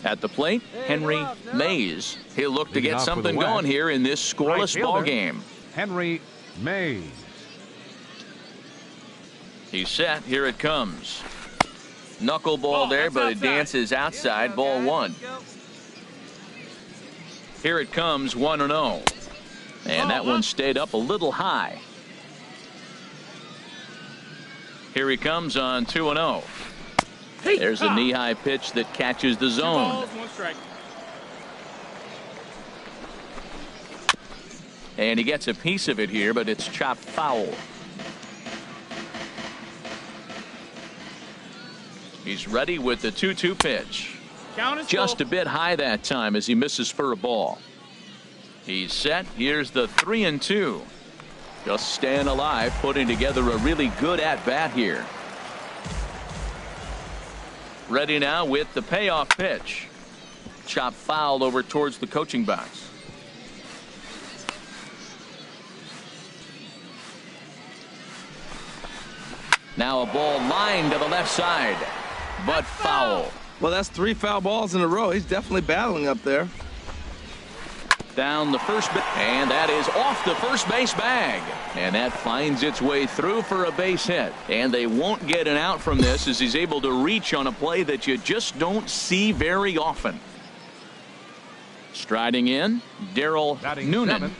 At the plate, Henry Mays. He'll look to get something going here in this scoreless ball game. Henry Mays. He's set. Here it comes. Knuckleball there, but it dances outside. Ball one. Here it comes, 1-0. And that one stayed up a little high. Here he comes on 2-0. There's a knee-high pitch that catches the zone. And he gets a piece of it here, but it's chopped foul. He's ready with the 2-2 pitch. Just a bit high that time as he misses for a ball. He's set. Here's the 3-2. Just staying alive, putting together a really good at-bat here. Ready now with the payoff pitch. Chop foul over towards the coaching box. Now a ball lined to the left side, but foul. Well, that's 3 foul balls in a row. He's definitely battling up there. Down the first base, and that is off the first base bag. And that finds its way through for a base hit. And they won't get an out from this as he's able to reach on a play that you just don't see very often. Striding in, Darrell Noonan.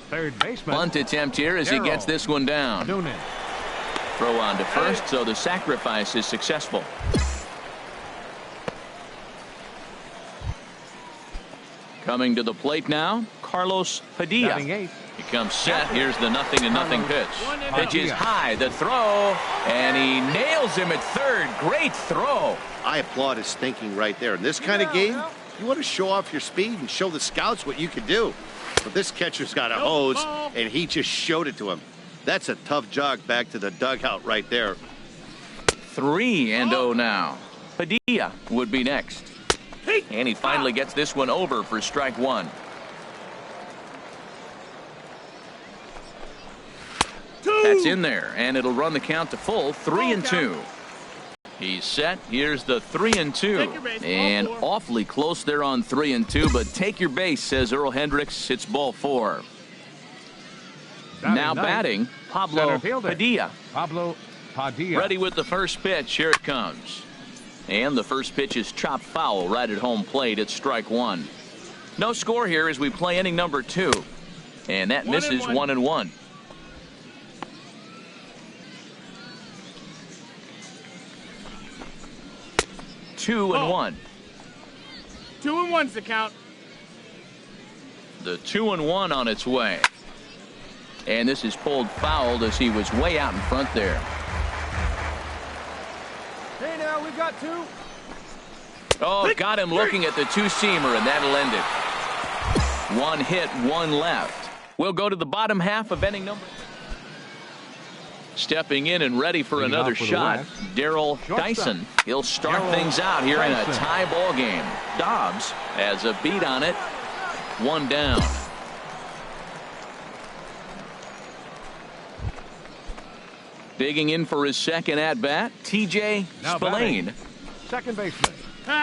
Third baseman. Bunt attempt here as he gets this one down. Noonan. Throw on to first, so the sacrifice is successful. Coming to the plate now, Carlos Padilla. He comes set. Here's the 0-0 pitch. Pitch is high. The throw, and he nails him at third. Great throw. I applaud his thinking right there. In this kind of game, you want to show off your speed and show the scouts what you can do. But this catcher's got a hose, and he just showed it to him. That's a tough jog back to the dugout right there. 3-0 now. Padilla would be next. And he finally gets this one over for strike one. That's in there, and it'll run the count to full. 3-2. He's set. Here's the 3-2. And awfully close there on 3-2, but take your base, says Earl Hendricks. It's ball 4. Now batting, Pablo Padilla. Pablo Padilla. Ready with the first pitch. Here it comes. And the first pitch is chopped foul right at home plate. It's strike one. No score here as we play inning number 2. And that misses 1-1. Two and 1. 2-1's the count. The 2-1 on its way. And this is pulled fouled as he was way out in front there. Hey, now we've got 2. Oh, got him looking at the 2-seamer, and that'll end it. 1 hit, 1 left. We'll go to the bottom half of inning number. Stepping in and ready for another shot, Darrell Dyson. He'll start things out here in a tie ball game. Dobbs has a beat on it. 1 down. Digging in for his second at-bat, TJ Spillane. Second baseman.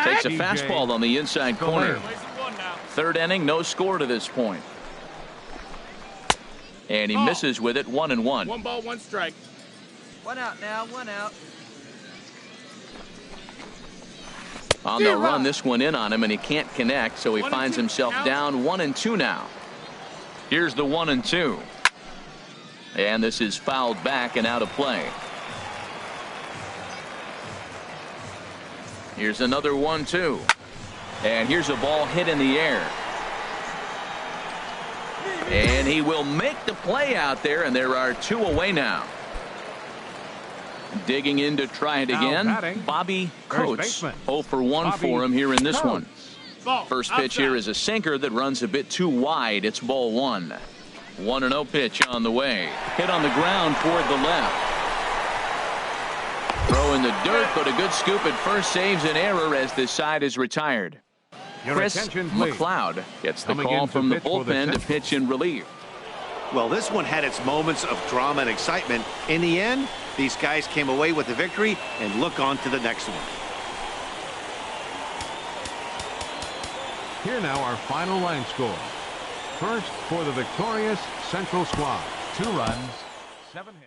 Takes a fastball on the inside corner. Third inning, no score to this point. And he misses with it. 1-1. 1 ball, 1 strike. 1 out now, 1 out. On the run, this one in on him, and he can't connect, so he finds himself down 1-2 now. Here's the 1-2. And this is fouled back and out of play. Here's another 1-2. And here's a ball hit in the air. And he will make the play out there, and there are 2 away now. Digging in to try it again, Bobby Coates. 0 for 1 for him here in this one. First pitch here is a sinker that runs a bit too wide. It's ball 1. 1-0 pitch on the way. Hit on the ground toward the left. Throw in the dirt, but a good scoop at first saves an error as this side is retired. Chris McLeod gets the call from the bullpen to pitch in relief. Well, this one had its moments of drama and excitement. In the end, these guys came away with the victory and look on to the next one. Here now our final line score. First for the victorious Central squad. 2 runs, 7 hits.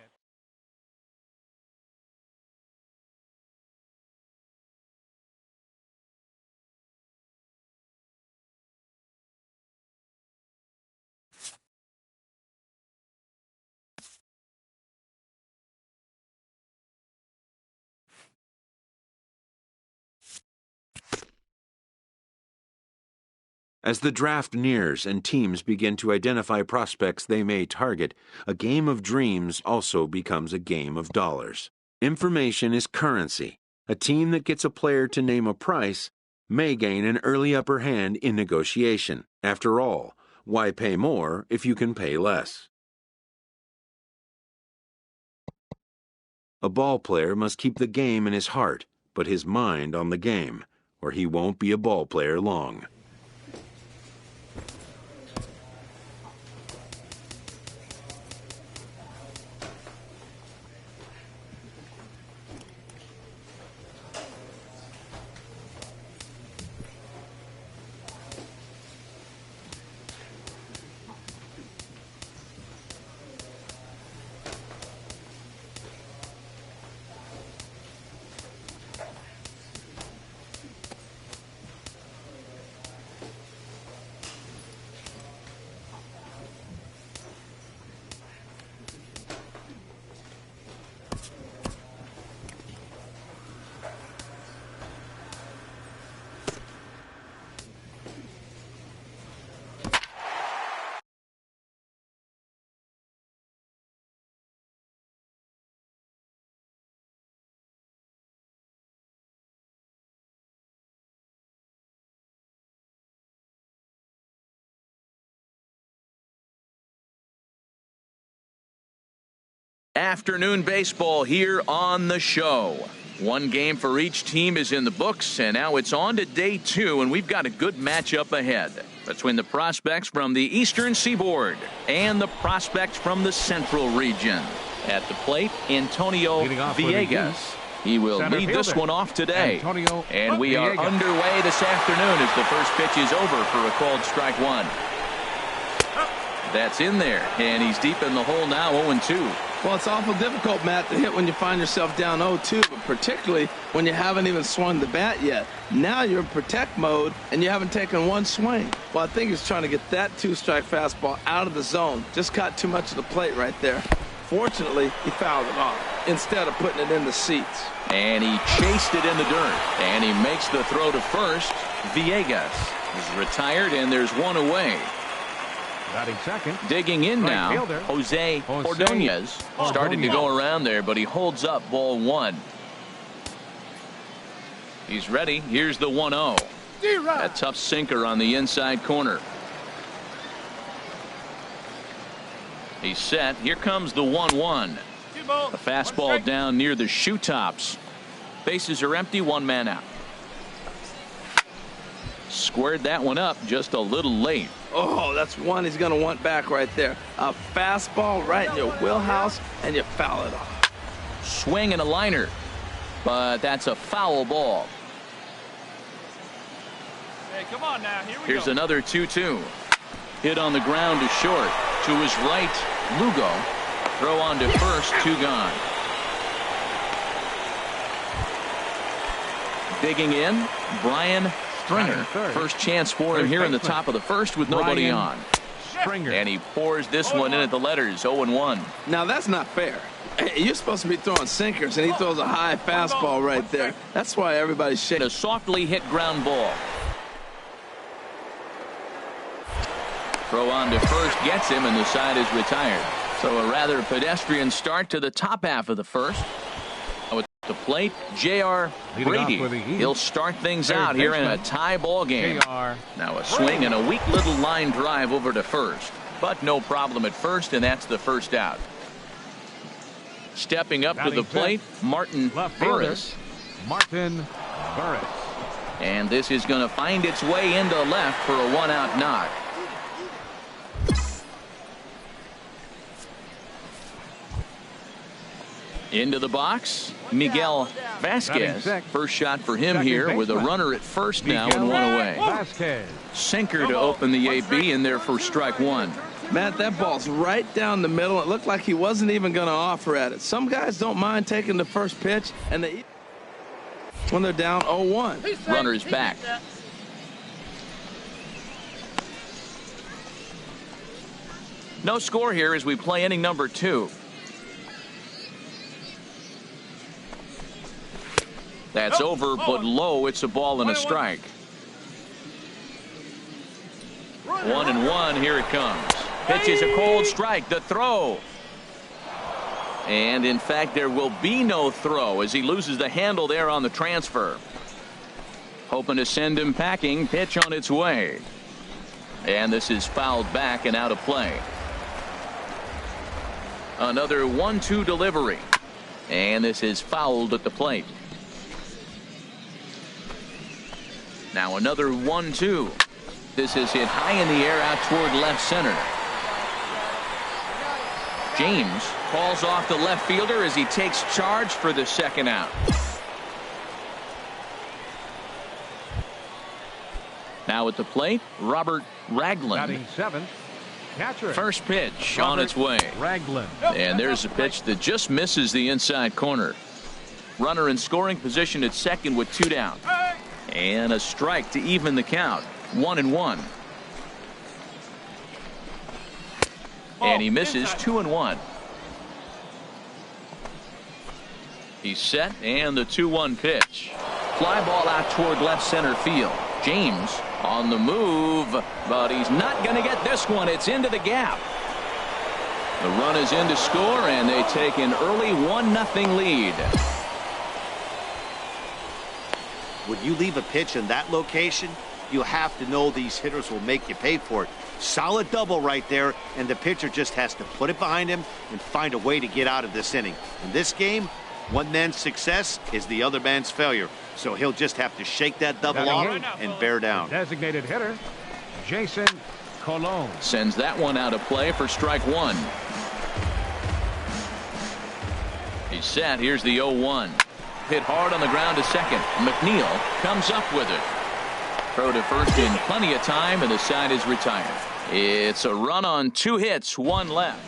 As the draft nears and teams begin to identify prospects they may target, a game of dreams also becomes a game of dollars. Information is currency. A team that gets a player to name a price may gain an early upper hand in negotiation. After all, why pay more if you can pay less? A ball player must keep the game in his heart, but his mind on the game, or he won't be a ball player long. Afternoon baseball here on the show. One game for each team is in the books, and now it's on to day 2, and we've got a good matchup ahead between the prospects from the Eastern Seaboard and the prospects from the Central region. At the plate, Antonio Villegas. He will lead this one off today. And we are underway this afternoon as the first pitch is over for a called strike 1. That's in there, and he's deep in the hole now, 0-2. Well, it's awful difficult, Matt, to hit when you find yourself down 0-2, but particularly when you haven't even swung the bat yet. Now you're in protect mode, and you haven't taken one swing. Well, I think he's trying to get that 2-strike fastball out of the zone. Just caught too much of the plate right there. Fortunately, he fouled it off instead of putting it in the seats. And he chased it in the dirt, and he makes the throw to first. Villegas is retired, and there's one away. Batting second. Digging in Right now, fielder. Jose Ordonez. Starting to go around there, but he holds up ball 1. He's ready. Here's the 1-0. A tough sinker on the inside corner. He's set. Here comes the 1-1. A fastball down near the shoe tops. Bases are empty, 1 man out. Squared that one up just a little late. Oh, that's one he's going to want back right there. A fastball right in your wheelhouse, and you foul it off. Swing and a liner, but that's a foul ball. Hey, come on now. Here we Here's go. another 2-2. Hit on the ground to short. To his right, Lugo. Throw on to first, 2 gone. Digging in, Brian Stringer. First chance for him here in the top of the first with nobody on. Stringer. And he pours this one in at the letters, 0-1. Now, that's not fair. You're supposed to be throwing sinkers, and he throws a high fastball right there. That's why everybody's shaking. A softly hit ground ball. Throw on to first gets him, and the side is retired. So a rather pedestrian start to the top half of the first. At the plate, J.R. Brady. He'll start things out here in a tie ball game. Now a swing and a weak little line drive over to first. But no problem at first, and that's the first out. Stepping up to the plate, Martin Burris. Martin Burris. And this is going to find its way into left for a 1-out knock. Into the box, Miguel Vasquez. First shot for him here with a runner at first now and one away. Sinker to open the AB in there for strike one. Matt, that ball's right down the middle. It looked like he wasn't even going to offer at it. Some guys don't mind taking the first pitch and when they're down 0-1. Runner's back. No score here as we play inning number 2. That's over, but low. It's a ball and a strike. 1-1. Here it comes. Pitch is a cold strike. The throw. And in fact, there will be no throw as he loses the handle there on the transfer. Hoping to send him packing. Pitch on its way. And this is fouled back and out of play. Another 1-2 delivery. And this is fouled at the plate. Now another 1-2. This is hit high in the air out toward left center. James calls off the left fielder as he takes charge for the second out. Now at the plate, Robert Ragland. Batting seventh, catcher. First pitch on its way. Ragland. And there's a pitch that just misses the inside corner. Runner in scoring position at second with 2 down. And a strike to even the count. 1-1. And he misses 2-1. He's set and the 2-1 pitch. Fly ball out toward left center field. James on the move, but he's not going to get this one. It's into the gap. The run is in to score, and they take an early 1-0 lead. When you leave a pitch in that location, you have to know these hitters will make you pay for it. Solid double right there, and the pitcher just has to put it behind him and find a way to get out of this inning. In this game, one man's success is the other man's failure. So he'll just have to shake that double off and bear down. Designated hitter, Jason Colon. Sends that one out of play for strike one. He's set. Here's the 0-1. Hit hard on the ground to second. McNeil comes up with it. Throw to first in plenty of time, and the side is retired. It's a run on 2 hits, 1 left.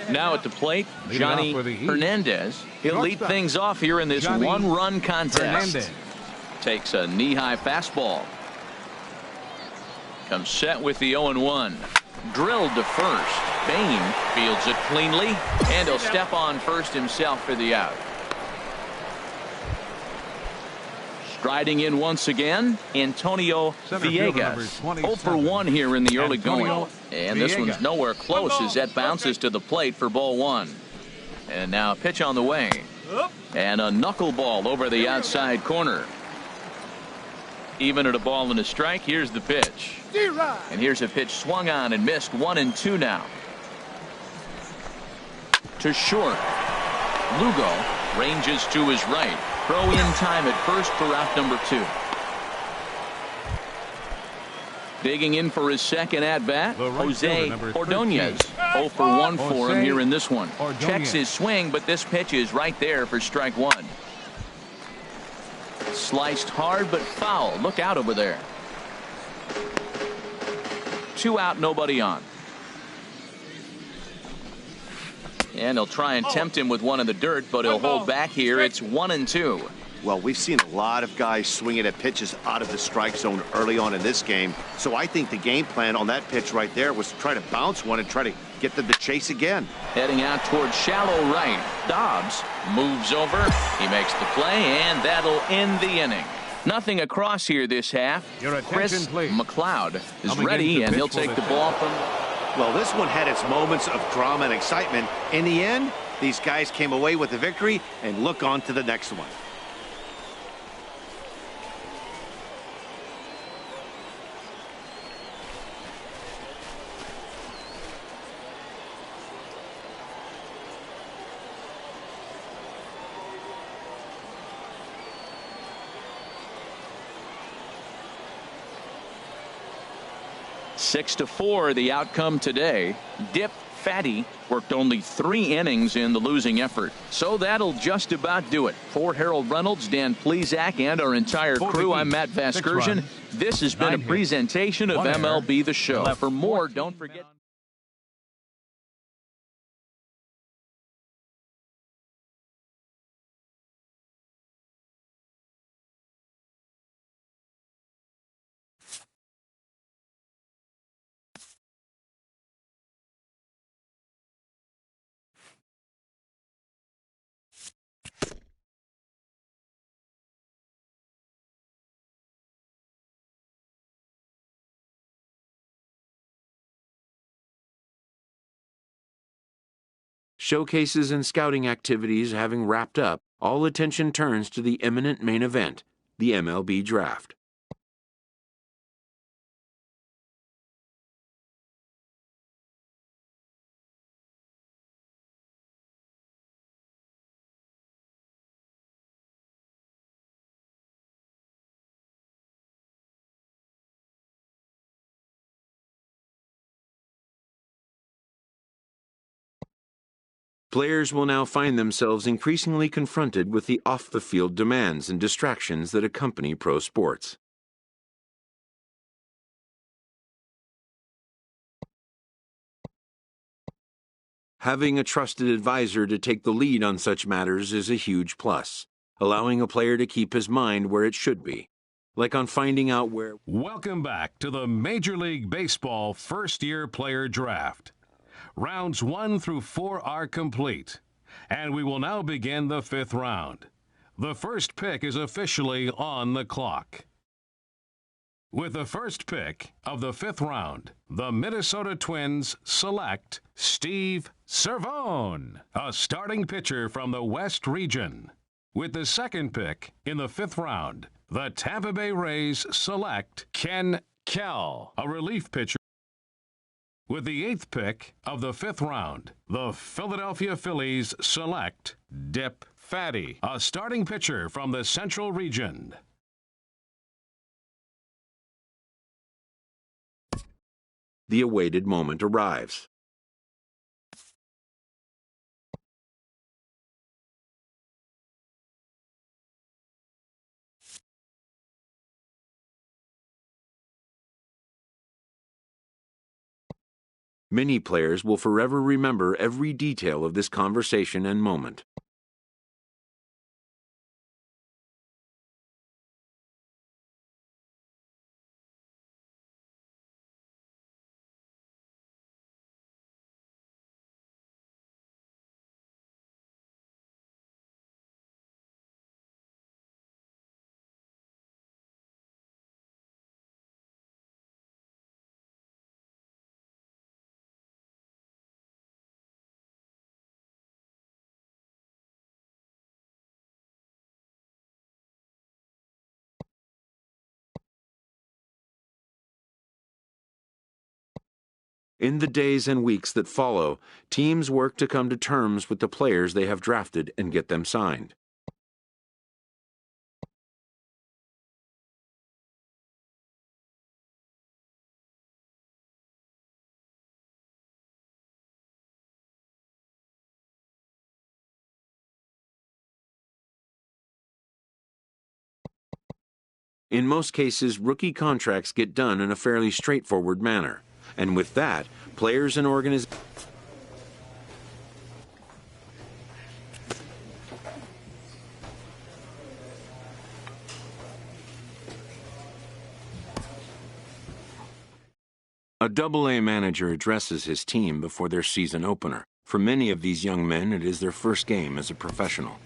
Now at the plate, Johnny Hernandez. He'll lead things off here in this 1-run contest. Takes a knee-high fastball. Comes set with the 0-1. Drilled to first. Bain fields it cleanly, and he'll step on first himself for the out. Striding in once again, Antonio Villegas. 0 for 1 here in the early going. And this one's nowhere close as that bounces to the plate for ball 1. And now a pitch on the way. And a knuckleball over the outside corner. Even at a ball and a strike, here's the pitch. And here's a pitch swung on and missed. 1-2 now. To short. Lugo ranges to his right. Throw in time at first for out number 2. Digging in for his second at bat, Jose Ordonez. 0 for 1 for him here in this one. Checks his swing, but this pitch is right there for strike 1. Sliced hard but foul. Look out over there. 2 out, nobody on. And he'll try and tempt him with one in the dirt, but he'll hold back here. It's 1-2. Well, we've seen a lot of guys swinging at pitches out of the strike zone early on in this game. So I think the game plan on that pitch right there was to try to bounce one and try to get them to chase again. Heading out towards shallow right. Dobbs moves over. He makes the play, and that'll end the inning. Nothing across here this half. Chris McLeod is ready, and he'll take the ball from... Well, this one had its moments of drama and excitement. In the end, these guys came away with the victory and look on to the next one. Six to 4, the outcome today. Dip Fatty worked only 3 innings in the losing effort. So that'll just about do it. For Harold Reynolds, Dan Plesac, and our entire crew, I'm Matt Vasgersian. This has been a presentation of MLB The Show. For more, don't forget. Showcases and scouting activities having wrapped up, all attention turns to the imminent main event, the MLB Draft. Players will now find themselves increasingly confronted with the off-the-field demands and distractions that accompany pro sports. Having a trusted advisor to take the lead on such matters is a huge plus, allowing a player to keep his mind where it should be, like on finding out where... Welcome back to the Major League Baseball first-year player draft. Rounds 1 through 4 are complete, and we will now begin the 5th round. The first pick is officially on the clock. With the first pick of the 5th round, the Minnesota Twins select Steve Cervone, a starting pitcher from the West region. With the second pick in the 5th round, the Tampa Bay Rays select Ken Kell, a relief pitcher. With the 8th pick of the 5th round, the Philadelphia Phillies select Dip Fatty, a starting pitcher from the Central region. The awaited moment arrives. Many players will forever remember every detail of this conversation and moment. In the days and weeks that follow, teams work to come to terms with the players they have drafted and get them signed. In most cases, rookie contracts get done in a fairly straightforward manner. And with that, players and organizations... A Double-A manager addresses his team before their season opener. For many of these young men, it is their first game as a professional.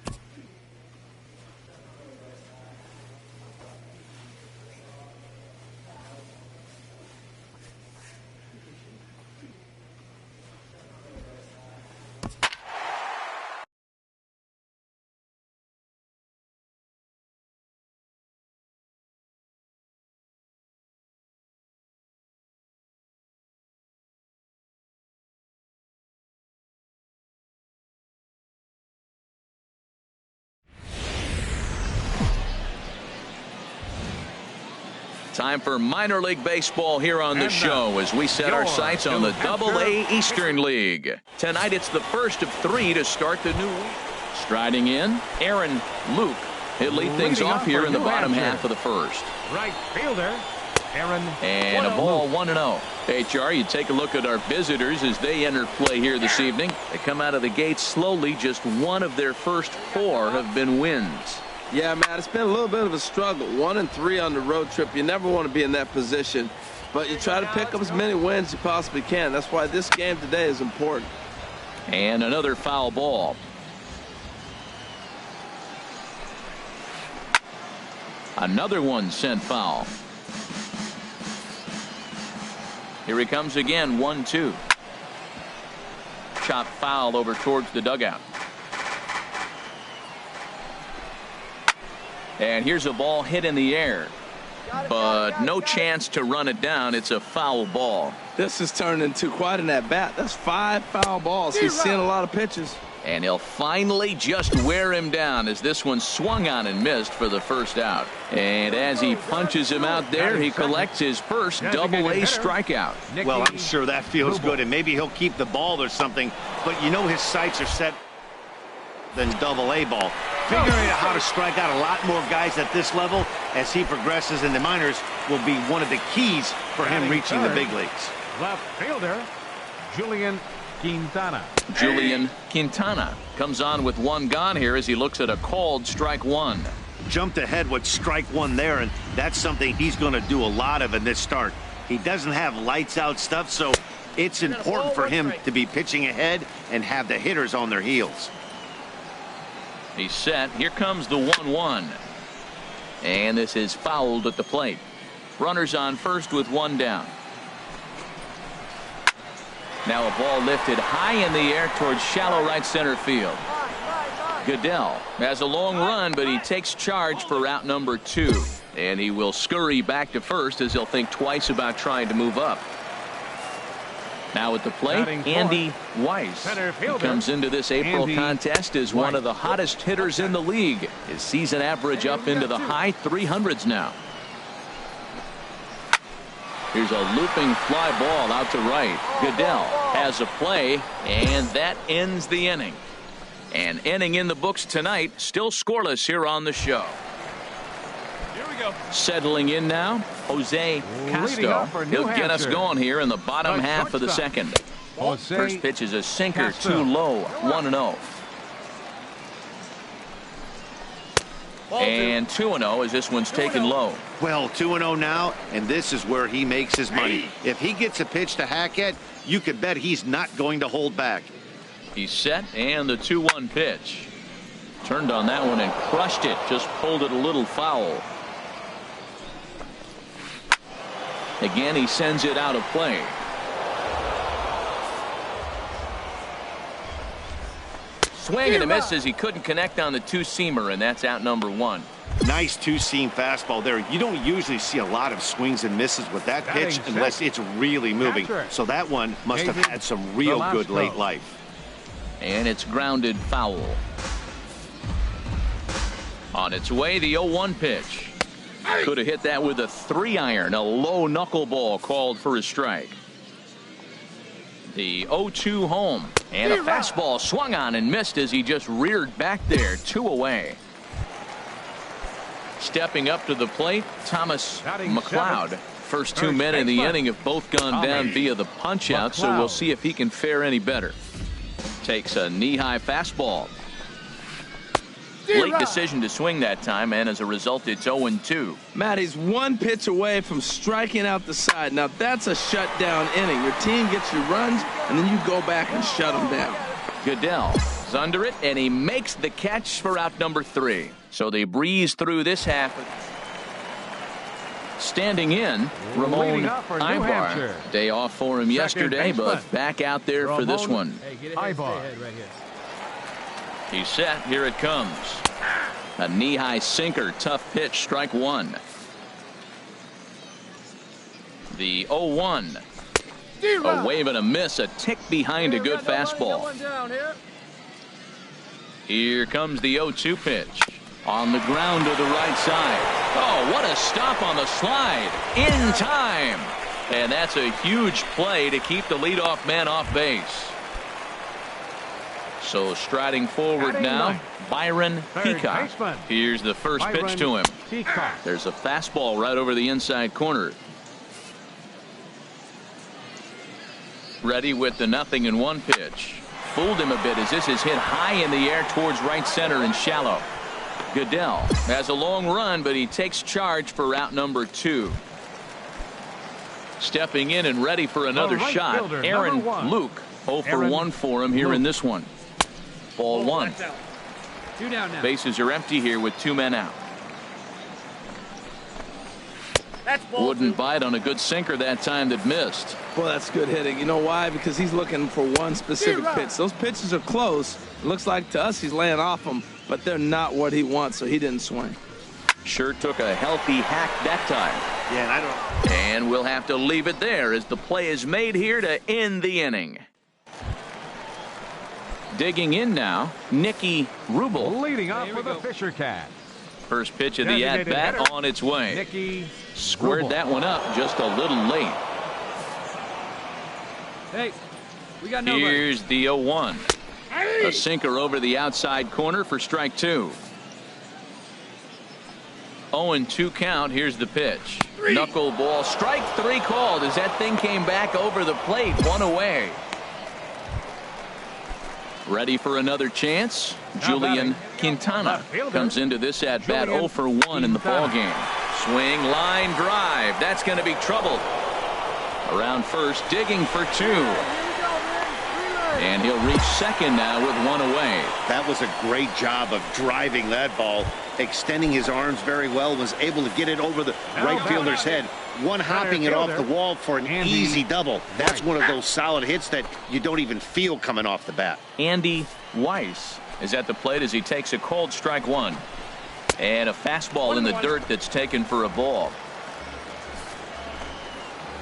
Time for minor league baseball here on the show as we set our sights on the Double-A Eastern League. Tonight it's the first of 3 to start the new week. Striding in, Aaron Luke. He'll lead things off here in the bottom half of the first. Right fielder, Aaron. And a ball 1-0. HR, you take a look at our visitors as they enter play here this evening. They come out of the gate slowly. Just one of their first 4 have been wins. Yeah, Matt, it's been a little bit of a struggle. 1-3 on the road trip. You never want to be in that position, but you try to pick up as many wins as you possibly can. That's why this game today is important. And another foul ball. Another one sent foul. Here he comes again, 1-2. Chop foul over towards the dugout. And here's a ball hit in the air, but no chance to run it down. It's a foul ball. This has turned into quite an at-bat. That's 5 foul balls. He's seeing a lot of pitches. And he'll finally just wear him down as this one swung on and missed for the first out. And as he punches him out there, he collects his first Double-A strikeout. Well, I'm sure that feels good, and maybe he'll keep the ball or something, but you know his sights are set than Double-A ball. Figuring out how to strike out a lot more guys at this level as he progresses in the minors will be one of the keys for him reaching the big leagues. Left fielder, Julian Quintana. Julian Quintana comes on with 1 gone here as he looks at a called strike 1. Jumped ahead with strike 1 there, and that's something he's going to do a lot of in this start. He doesn't have lights out stuff, so it's important for him to be pitching ahead and have the hitters on their heels. He's set. Here comes the 1-1. And this is fouled at the plate. Runners on first with 1 down. Now a ball lifted high in the air towards shallow right center field. Goodell has a long run, but he takes charge for out number 2. And he will scurry back to first as he'll think twice about trying to move up. Now at the plate, Andy Weiss. He comes into this April contest as one of the hottest hitters in the league. His season average up into the high 300s now. Here's a looping fly ball out to right. Goodell has a play, and that ends the inning. An inning in the books tonight, still scoreless here on the show. Settling in now, Jose Castro. He'll get us going here in the bottom half of the second. First pitch is a sinker, too low, 1-0. And 2-0 as this one's taken low. Well, 2-0 now, and this is where he makes his money. If he gets a pitch to hack at, you could bet he's not going to hold back. He's set, and the 2-1 pitch. Turned on that one and crushed it, just pulled it a little foul. Again, he sends it out of play. Swing and a miss as he couldn't connect on the 2-seamer, and that's out number 1. Nice 2-seam fastball there. You don't usually see a lot of swings and misses with that pitch unless it's really moving. So that one must have had some real good late life. And it's grounded foul. On its way, the 0-1 pitch. Could have hit that with a 3-iron, a low knuckleball called for a strike. The 0-2 home, and a fastball swung on and missed as he just reared back there, 2 away. Stepping up to the plate, Thomas McLeod. First 2 men in the inning have both gone down via the punch out, so we'll see if he can fare any better. Takes a knee-high fastball. Late decision to swing that time, and as a result, it's 0-2. Matt, he's 1 pitch away from striking out the side. Now, that's a shutdown inning. Your team gets your runs, and then you go back and shut them down. Goodell is under it, and he makes the catch for out number 3. So they breeze through this half. Standing in, Ramon Ibar. Day off for him yesterday, but back out there for this one. Ibar. He's set. Here it comes. A knee-high sinker. Tough pitch. Strike 1. The 0-1. A wave and a miss. A tick behind a good fastball. Here comes the 0-2 pitch. On the ground to the right side. Oh, what a stop on the slide. In time. And that's a huge play to keep the leadoff man off base. So striding forward now, Byron Peacock. Here's the first pitch to him. There's a fastball right over the inside corner. Ready with the 0-1 pitch. Fooled him a bit as this is hit high in the air towards right center and shallow. Goodell has a long run, but he takes charge for out number 2. Stepping in and ready for another shot, Aaron Luke. 0 for 1 for him here in this one. Ball 1. 2 down now. Bases are empty here with 2 men out. Wouldn't bite on a good sinker that time that missed. Boy, that's good hitting. You know why? Because he's looking for one specific pitch. Those pitches are close. It looks like to us he's laying off them, but they're not what he wants, so he didn't swing. Sure took a healthy hack that time. Yeah, and I don't. And we'll have to leave it there as the play is made here to end the inning. Digging in now, Nicky Rubel. Leading off with a Fisher Cat. First pitch of the at-bat on its way. Nicky Squared that one up just a little late. Hey, we got nobody. Here's the 0-1. A sinker over the outside corner for strike 2. 0-2 count. Here's the pitch. Knuckleball. Strike 3 called as that thing came back over the plate. 1 away. Ready for another chance. Julian Quintana comes into this at bat 0 for 1 in the ball game. Swing, line drive. That's going to be trouble. Around first, digging for 2. And he'll reach second now with 1 away. That was a great job of driving that ball, extending his arms very well, was able to get it over the right fielder's head, one hopping it off the wall for an easy double. That's one of those solid hits that you don't even feel coming off the bat. Andy Weiss is at the plate as he takes a cold strike 1. And a fastball in the dirt that's taken for a ball.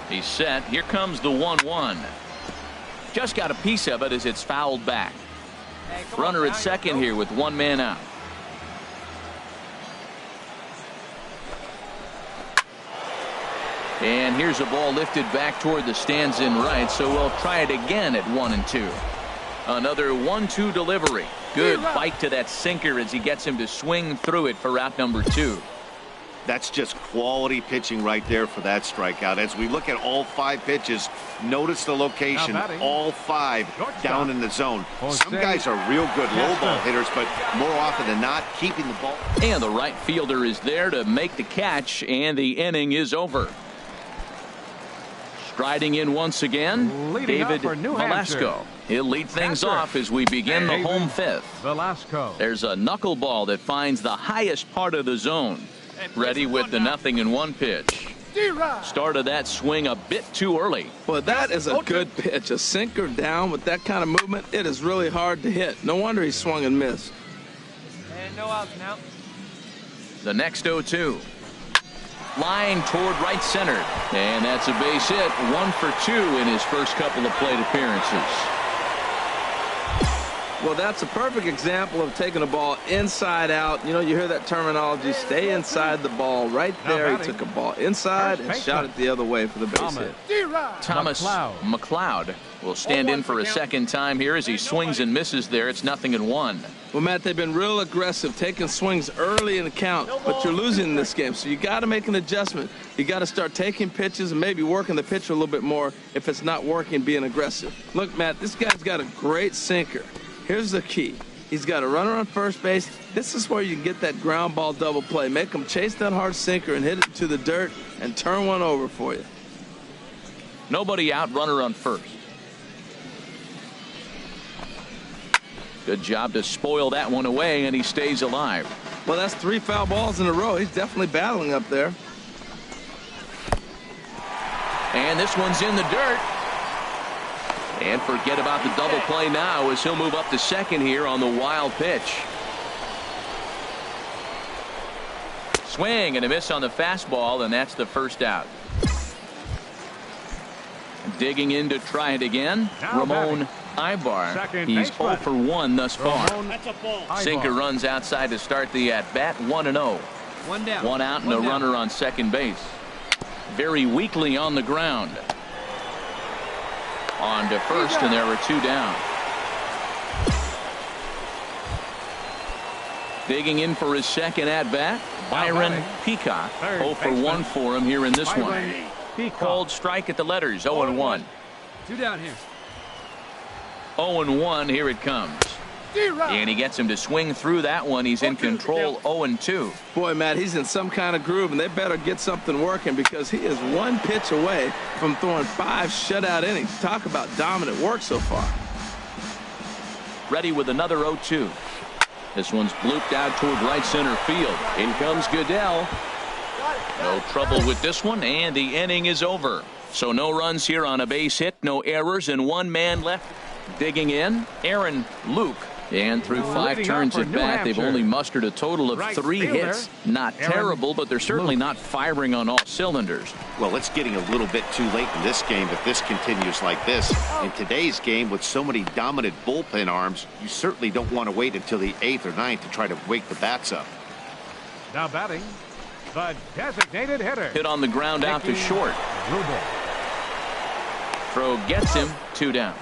He's set. Here comes the 1-1. Just got a piece of it as it's fouled back. Runner at second here with 1 man out. And here's a ball lifted back toward the stands in right, so we'll try it again at 1-2. Another 1-2 delivery. Good bite to that sinker as he gets him to swing through it for out number 2. That's just quality pitching right there for that strikeout. As we look at all 5 pitches, notice the location, all 5 down in the zone. Some guys are real good low ball hitters, but more often than not, keeping the ball. And the right fielder is there to make the catch, and the inning is over. Striding in once again, David Velasco. He'll lead things off as we begin the home 5th. Velasco. There's a knuckleball that finds the highest part of the zone. Ready with the 0-1 pitch. Started that swing a bit too early. Well, that is a good pitch. A sinker down with that kind of movement, it is really hard to hit. No wonder he swung and missed. And no outs now. The next 0-2. Line toward right center. And that's a base hit. 1 for 2 in his first couple of plate appearances. Well, that's a perfect example of taking a ball inside out. You know, you hear that terminology, stay inside the ball. Right there, he took a ball inside and shot it the other way for the base hit. Thomas McLeod will stand in for a second time here as he swings and misses there. It's 0-1. Well, Matt, they've been real aggressive, taking swings early in the count, but you're losing in this game, so you got to make an adjustment. You got to start taking pitches and maybe working the pitcher a little bit more if it's not working, being aggressive. Look, Matt, this guy's got a great sinker. Here's the key. He's got a runner on first base. This is where you can get that ground ball double play. Make him chase that hard sinker and hit it to the dirt and turn one over for you. Nobody out, runner on first. Good job to spoil that one away, and he stays alive. Well, that's 3 foul balls in a row. He's definitely battling up there. And this one's in the dirt. And forget about the double play now as he'll move up to second here on the wild pitch. Swing and a miss on the fastball, and that's the first out. Digging in to try it again, Ramon Ibar. He's 0 for 1 thus far. Sinker runs outside to start the at-bat, 1-0. One down. One out and a runner on second base. Very weakly on the ground. On to first, and there are two down. Digging in for his second at-bat, Byron Peacock. 0 for 1 for him here in this one. Cold strike at the letters, 0-1. Two down here. 0-1, here it comes. And he gets him to swing through that one. He's in control, 0-2. Boy, Matt, he's in some kind of groove, and they better get something working because he is one pitch away from throwing 5 shutout innings. Talk about dominant work so far. Ready with another 0-2. This one's blooped out toward right center field. In comes Goodell. No trouble with this one, and the inning is over. So no runs here on a base hit, no errors, and one man left. Digging in, Aaron Luke. And through 5 turns at bat, they've only mustered a total of 3 hits. Not terrible, but they're certainly not firing on all cylinders. Well, it's getting a little bit too late in this game if this continues like this. In today's game, with so many dominant bullpen arms, you certainly don't want to wait until the 8th or 9th to try to wake the bats up. Now batting, the designated hitter. Hit on the ground out to short. Throw gets him, 2 down.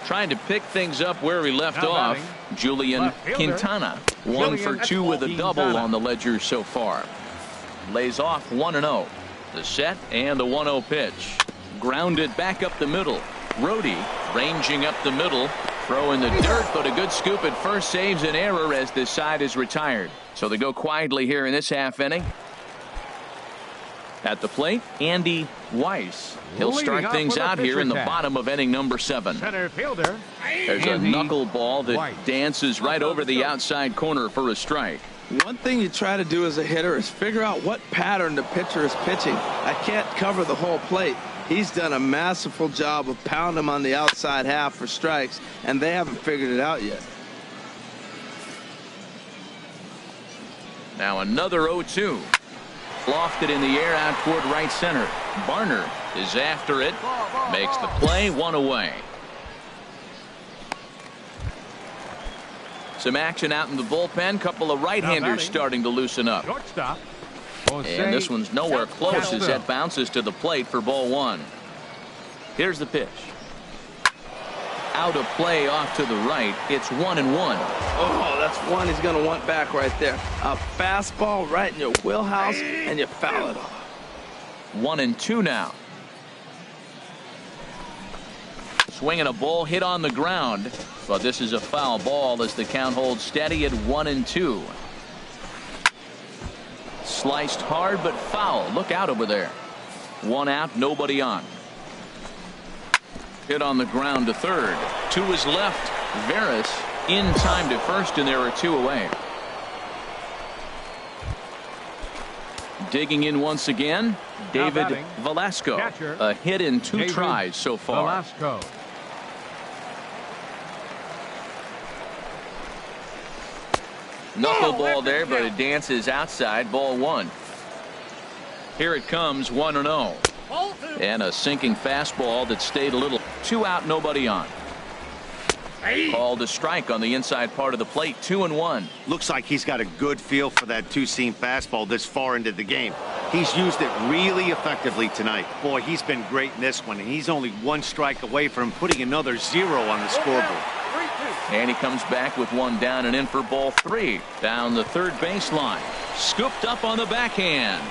Trying to pick things up where he left off. Julian Quintana. 1 for 2 with a double on the ledger so far. Lays off 1-0. The set and the 1-0 pitch. Grounded back up the middle. Rhodey ranging up the middle. Throw in the dirt, but a good scoop at first saves an error as this side is retired. So they go quietly here in this half inning. At the plate, Andy Weiss. He'll start things out here in the bottom of inning number 7. Center fielder. There's a knuckleball that dances right over the outside corner for a strike. One thing you try to do as a hitter is figure out what pattern the pitcher is pitching. I can't cover the whole plate. He's done a masterful job of pounding him on the outside half for strikes, and they haven't figured it out yet. Now another 0-2. Lofted in the air out toward right center. Barner is after it. Makes the play, 1 away. Some action out in the bullpen. Couple of right-handers starting to loosen up. Shortstop. And this one's nowhere close as that bounces to the plate for ball 1. Here's the pitch. Out of play off to the right. It's 1-1. Oh, that's one he's going to want back right there. A fastball right in your wheelhouse, and you foul it off. 1-2 now. Swinging a ball hit on the ground, but this is a foul ball as the count holds steady at 1-2. Sliced hard but foul. Look out over there. 1 out, nobody on. Hit on the ground to third. 2 is left. Veras in time to first, and there are 2 away. Digging in once again, David Velasco. Catcher, a hit in 2 David tries so far. Velasco. Knuckleball there, but it dances outside. Ball 1. Here it comes, 1-0. And a sinking fastball that stayed a little. 2 out, nobody on. Called a strike on the inside part of the plate. 2-1. Looks like he's got a good feel for that 2-seam fastball this far into the game. He's used it really effectively tonight. Boy, he's been great in this one, and he's only 1 strike away from putting another 0 on the scoreboard. And he comes back with 1 down and in for ball 3. Down the third baseline. Scooped up on the backhand.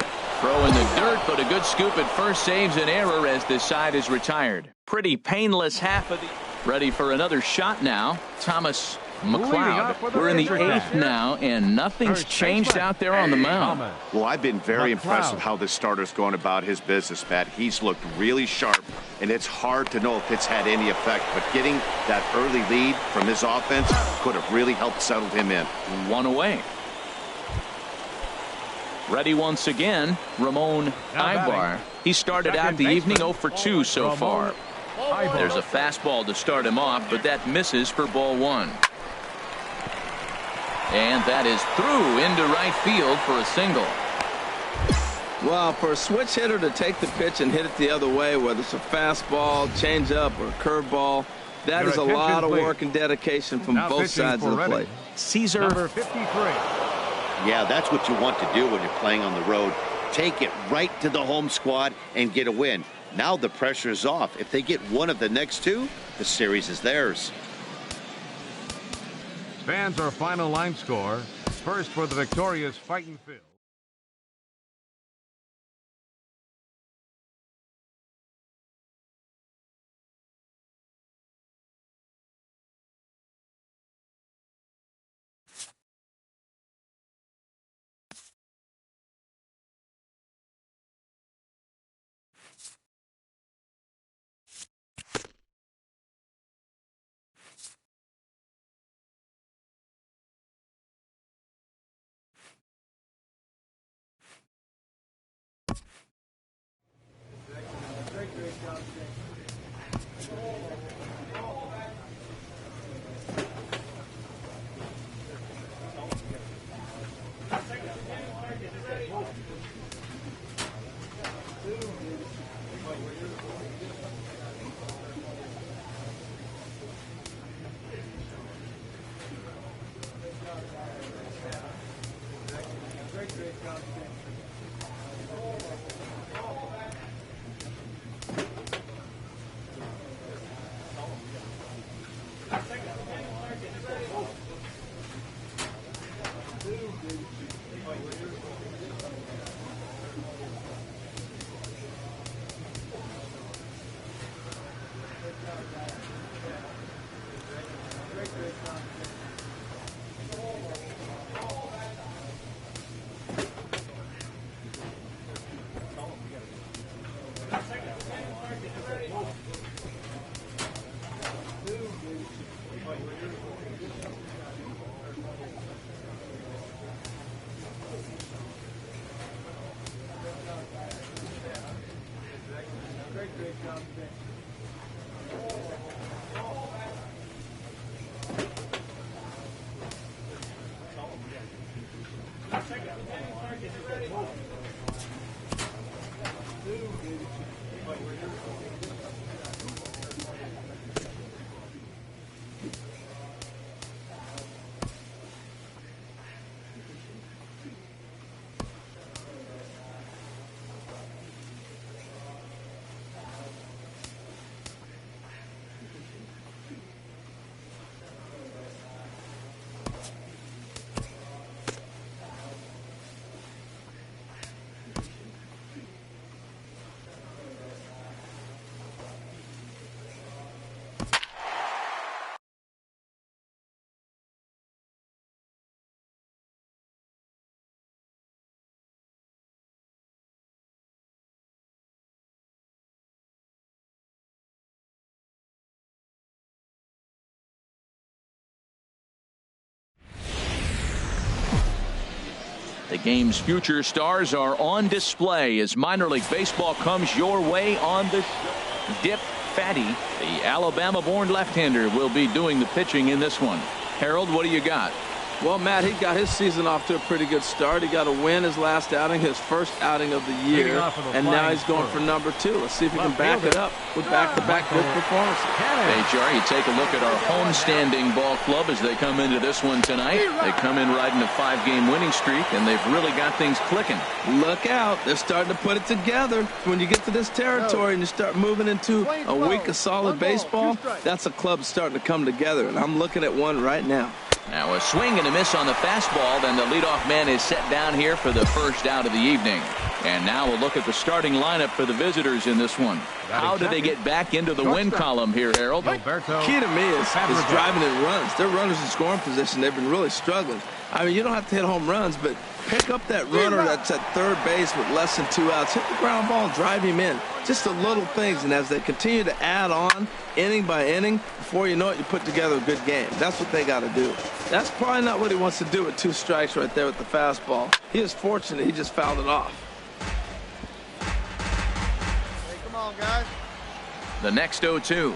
Throw in the dirt, but a good scoop at first saves an error as this side is retired. Pretty painless half of the. Ready for another shot now. Thomas McLeod. We're in the 8th now, and nothing's changed out there on the mound. Well, I've been very impressed with how this starter's going about his business, Matt. He's looked really sharp, and it's hard to know if it's had any effect, but getting that early lead from his offense could have really helped settle him in. 1 away. Ready once again, Ramon Ibar. He started out the evening 0 for 2 so far. There's a fastball to start him off, but that misses for ball 1. And that is through into right field for a single. Well, for a switch hitter to take the pitch and hit it the other way, whether it's a fastball, changeup, or a curveball, That is a lot of work and dedication from both sides of the plate. Caesar. Number 53. Yeah, that's what you want to do when you're playing on the road. Take it right to the home squad and get a win. Now the pressure is off. If they get one of the next two, the series is theirs. Fans our final line score. First for the victorious Fightin' Phil. The game's future stars are on display as minor league baseball comes your way on the dip. Fatty, the Alabama-born left-hander, will be doing the pitching in this one. Harold, what do you got? Well, Matt, he got his season off to a pretty good start. He got a win his last outing, his first outing of the year, and now he's going for number 2. Let's see if he can back it up with back-to-back good performances. HR, you take a look at our homestanding ball club as they come into this one tonight. They come in riding a 5-game winning streak, and they've really got things clicking. Look out. They're starting to put it together. When you get to this territory and you start moving into a week of solid baseball, that's a club starting to come together, and I'm looking at one right now. Now a swing and a miss on the fastball. Then the leadoff man is set down here for the first out of the evening. And now we'll look at the starting lineup for the visitors in this one. How do they get back into the win column here, Harold? Key to me is driving in runs. Their runners in scoring position, they've been really struggling. I mean, you don't have to hit home runs, but pick up that runner that's at third base with less than 2 outs. Hit the ground ball and drive him in. Just the little things. And as they continue to add on inning by inning, before you know it, you put together a good game. That's what they got to do. That's probably not what he wants to do with 2 strikes right there with the fastball. He is fortunate he just fouled it off. Hey, come on, guys. The next 0-2.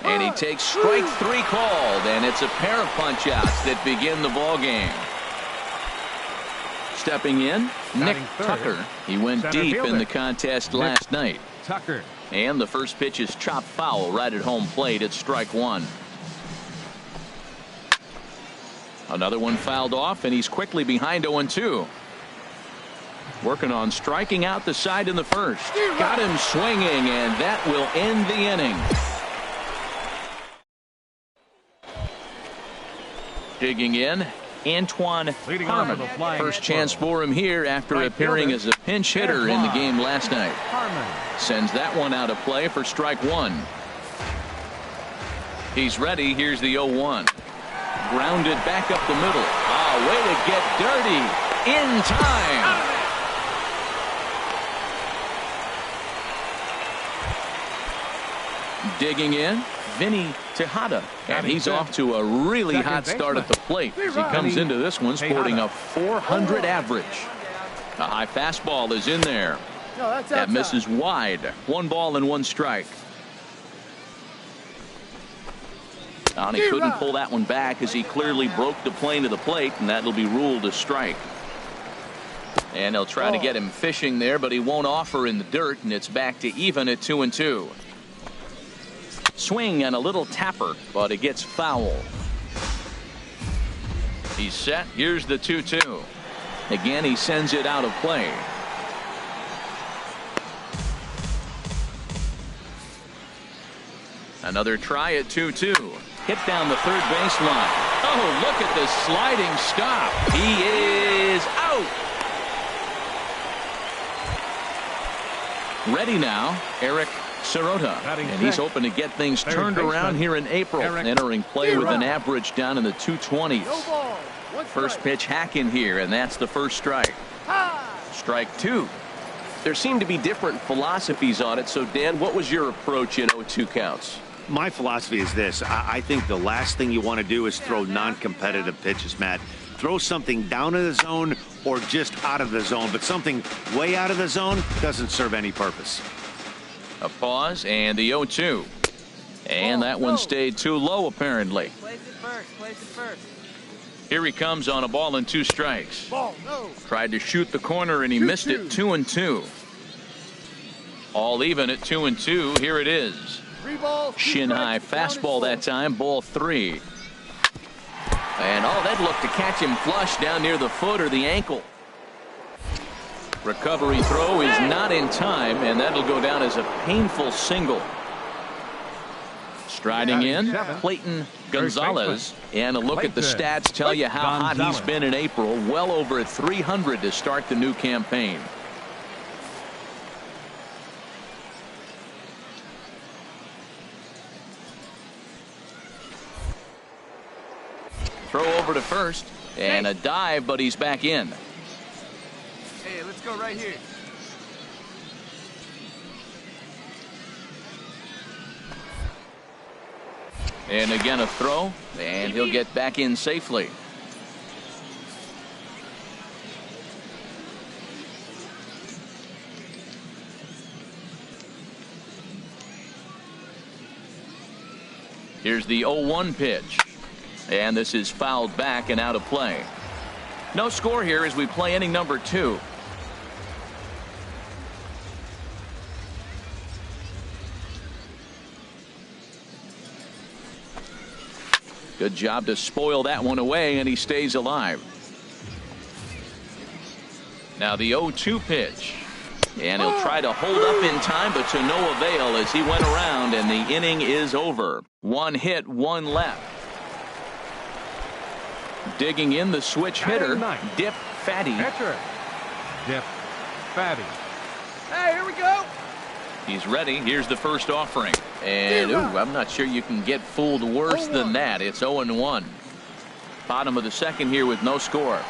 And he takes strike 3 called, and it's a pair of punch-outs that begin the ball game. Stepping in, Nick Tucker. He went deep in the contest last night. Tucker. And the first pitch is chopped foul right at home plate. It's strike one. Another one fouled off, and he's quickly behind 0-2. Working on striking out the side in the first. Got him swinging, and that will end the inning. Digging in, Antoine Harmon. First chance for him here after appearing as a pinch hitter in the game last night. Sends that one out of play for strike one. He's ready. Here's the 0-1. Grounded back up the middle. Way to get dirty in time. Digging in, Vinny Tejada, and he's off to a really hot start at the plate as he comes into this one sporting a .400 average. A high fastball is in there. That misses wide. 1 ball and 1 strike. And he couldn't pull that one back as he clearly broke the plane of the plate, and that'll be ruled a strike. And they'll try to get him fishing there, but he won't offer in the dirt, and it's back to even at 2-2. Swing and a little tapper, but it gets foul. He's set. Here's the 2-2. Again, he sends it out of play. Another try at 2-2. Hit down the third baseline. Oh, look at the sliding stop. He is out. Ready now, Eric Sirota, and he's hoping to get things turned around here in April. Entering play with an average down in the 220s. First pitch hack in here, and that's the first strike. Strike two. There seem to be different philosophies on it. So, Dan, what was your approach in 0-2 counts? My philosophy is this. I think the last thing you want to do is throw non-competitive pitches, Matt. Throw something down in the zone or just out of the zone, but something way out of the zone doesn't serve any purpose. A pause and the 0-2. And that one stayed too low, apparently. Place it first. Place it first. Here he comes on a ball and 2 strikes. Tried to shoot the corner and he missed it. 2-2. All even at 2-2. Here it is. Shin high fastball that time. Ball 3. And that looked to catch him flush down near the foot or the ankle. Recovery throw is not in time, and that'll go down as a painful single. Striding in, Clayton Gonzalez. And a look at the stats tell you how hot he's been in April. Well over 300 to start the new campaign. Throw over to first, and a dive, but he's back in. Hey, let's go right here. And again a throw, and he'll get back in safely. Here's the 0-1 pitch. And this is fouled back and out of play. No score here as we play inning number 2. Good job to spoil that one away, and he stays alive. Now the 0-2 pitch. And he'll try to hold up in time, but to no avail as he went around, and the inning is over. 1 hit, 1 left. Digging in, the switch hitter, Dip Fatty. Dip Fatty. Hey, here we go. He's ready. Here's the first offering. And, I'm not sure you can get fooled worse than that. It's 0-1. Bottom of the second here with no score.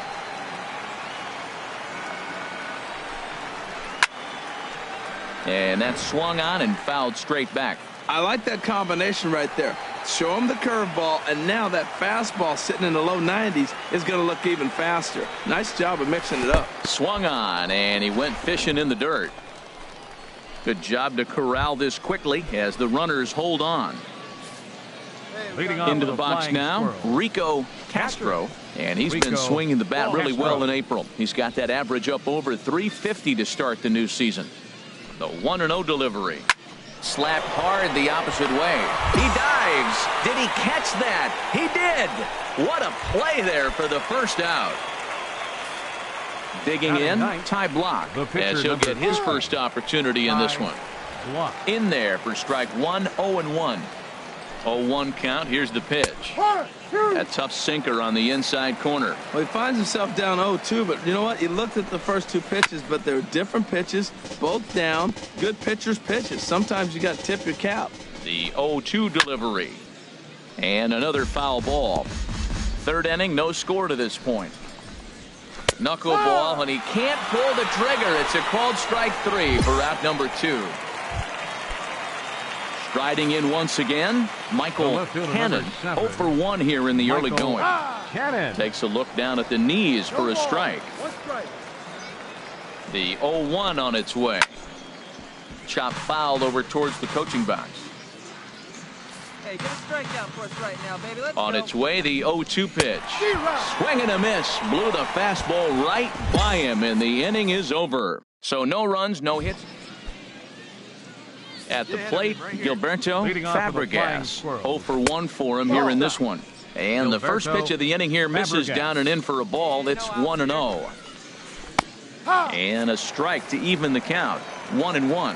And that's swung on and fouled straight back. I like that combination right there. Show him the curveball, and now that fastball sitting in the low 90s is going to look even faster. Nice job of mixing it up. Swung on, and he went fishing in the dirt. Good job to corral this quickly as the runners hold on. Into the box now, Rico Castro, and he's been swinging the bat really well in April. He's got that average up over 350 to start the new season. The 1-0 delivery. Slapped hard the opposite way. He dives. Did he catch that? He did. What a play there for the first out. Digging in, Ty Blach, as he'll get his first opportunity in this one. In there for strike one, 0-1. 0-1 count. Here's the pitch. A tough sinker on the inside corner. Well, he finds himself down 0-2, but you know what? He looked at the first two pitches, but they're different pitches, both down. Good pitchers' pitches. Sometimes you got to tip your cap. The 0-2 delivery. And another foul ball. Third inning, no score to this point. Knuckleball, and he can't pull the trigger. It's a called strike 3 for out number 2. Striding in once again, Michael Cannon. 0 for 1 here in the early going. Cannon takes a look down at the knees for a strike. The 0-1 on its way. Chop fouled over towards the coaching box. Hey, get a strikeout for us right now, baby. Let's On go. its way, the 0-2 pitch. Swing and a miss. Blew the fastball right by him, and the inning is over. So no runs, no hits. At the plate, Gilberto Fabregas. 0 for 1 for him here in this one. And the first pitch of the inning here misses down and in for a ball. It's 1-0. And a strike to even the count. 1-1.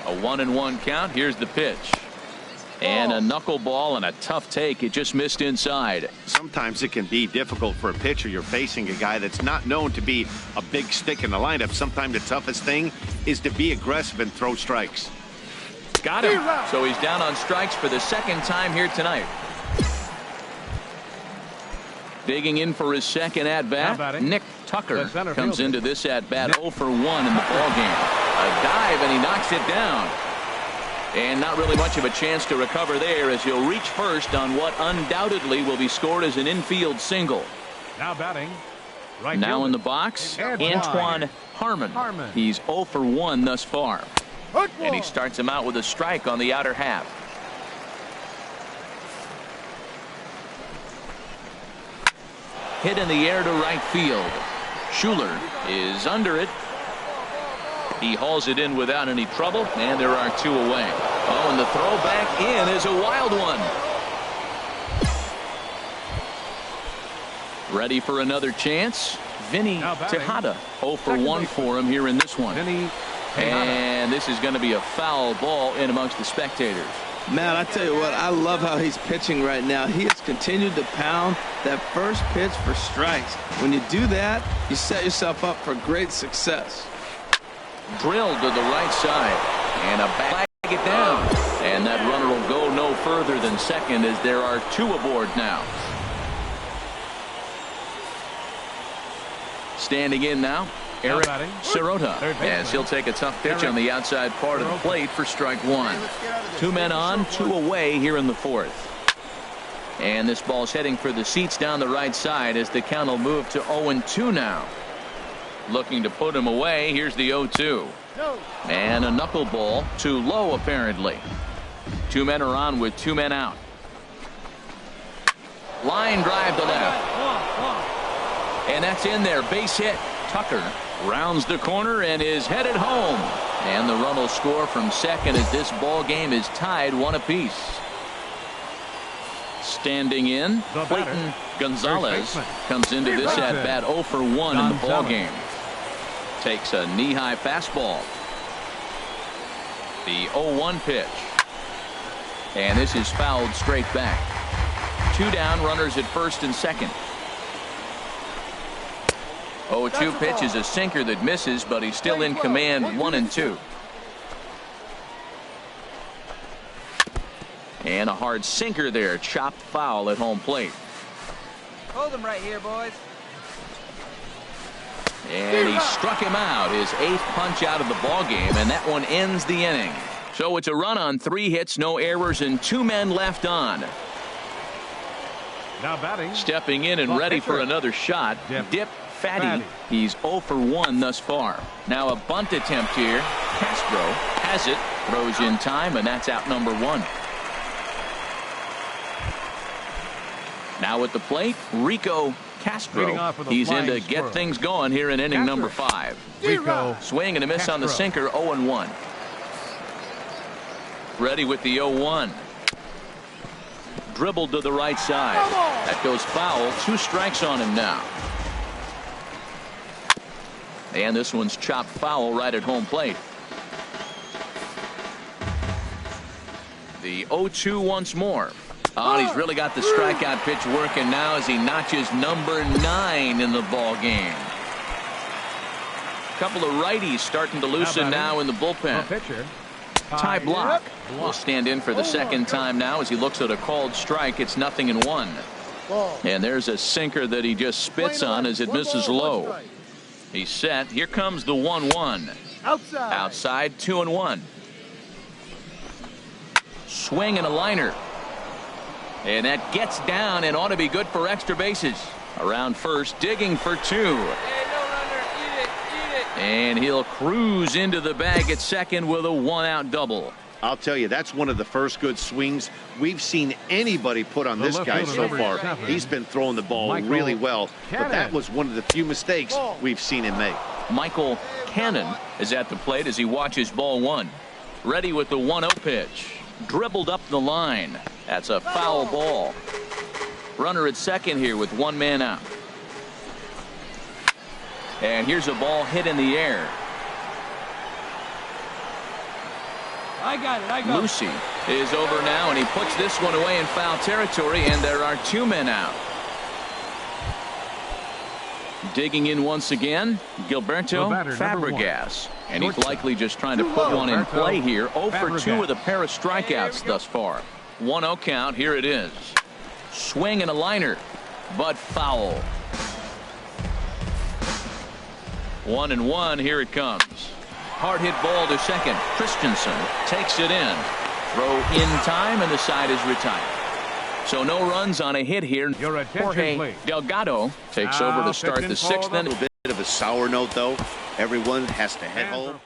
A 1-1 count. Here's the pitch. And a knuckleball and a tough take. It just missed inside. Sometimes it can be difficult for a pitcher. You're facing a guy that's not known to be a big stick in the lineup. Sometimes the toughest thing is to be aggressive and throw strikes. Got him. So he's down on strikes for the second time here tonight. Digging in for his second at-bat, Nick Tucker comes into this at-bat 0 for 1 in the ballgame. A dive, and he knocks it down. And not really much of a chance to recover there as he'll reach first on what undoubtedly will be scored as an infield single. Now batting. Right now in the box, Antoine Harmon. He's 0 for 1 thus far. And he starts him out with a strike on the outer half. Hit in the air to right field. Schuler is under it. He hauls it in without any trouble, and there are 2 away. Oh, and the throw back in is a wild one. Ready for another chance? Vinny Tejada. 0 for 1 for him here in this one. And this is going to be a foul ball in amongst the spectators. Man, I tell you what, I love how he's pitching right now. He has continued to pound that first pitch for strikes. When you do that, you set yourself up for great success. Drilled to the right side, and a bag it down. And that runner will go no further than second as there are 2 aboard now. Standing in now, Eric Sirota, as he'll take a tough pitch on the outside part of the plate for strike 1. 2 men on, 2 away here in the 4th. And this ball's heading for the seats down the right side as the count will move to 0-2 now. Looking to put him away. Here's the 0-2. And a knuckleball too low apparently. 2 men are on with 2 men out. Line drive to left. And that's in there. Base hit. Tucker rounds the corner and is headed home. And the run will score from second as this ball game is tied 1 apiece. Standing in, Clayton Gonzalez comes into this at bat 0 for 1 in the ball game. Takes a knee-high fastball. The 0-1 pitch. And this is fouled straight back. 2 down, runners at first and second. 0-2 pitch is a sinker that misses, but he's still in command 1-2. And a hard sinker there, chopped foul at home plate. Hold him right here, boys. And he struck him out, his 8th punch out of the ball game, and that one ends the inning. So it's a run on 3 hits, no errors, and 2 men left on. Now batting. Stepping in and ready for another shot, Dip Fatty. He's 0 for 1 thus far. Now a bunt attempt here. Castro has it, throws in time, and that's out number 1. Now at the plate, Rico Castro. He's in to get things going here in inning number 5. Rico. Swing and a miss on the sinker, 0-1. Ready with the 0-1. Dribbled to the right side. That goes foul. 2 strikes on him now. And this one's chopped foul right at home plate. The 0-2 once more. Oh, and he's really got the strikeout pitch working now as he notches number 9 in the ball game. A couple of righties starting to loosen now in the bullpen. Ty Blach will stand in for the second time now as he looks at a called strike. It's 0-1. And there's a sinker that he just spits on as it misses low. He's set. Here comes the 1-1. Outside 2-1. Swing and a liner. And that gets down and ought to be good for extra bases. Around first, digging for 2. And he'll cruise into the bag at second with a 1-out double. I'll tell you, that's one of the first good swings we've seen anybody put on this guy so far. He's been throwing the ball really well, but that was one of the few mistakes we've seen him make. Michael Cannon is at the plate as he watches ball 1. Ready with the 1-0 pitch. Dribbled up the line. That's a foul ball. Runner at second here with 1 man out. And here's a ball hit in the air. I got it. Lucy is over now, and he puts this one away in foul territory, and there are 2 men out. Digging in once again, Gilberto Fabregas. And he's likely just trying to put one in play here. 0 for 2 with a pair of strikeouts thus far. 1-0 count. Here it is. Swing and a liner, but foul. 1-1. Here it comes. Hard hit ball to second. Christensen takes it in. Throw in time, and the side is retired. So no runs on a hit here. Jorge Delgado takes over to start the 6th. Then A little bit of a sour note, though. Everyone has to head home.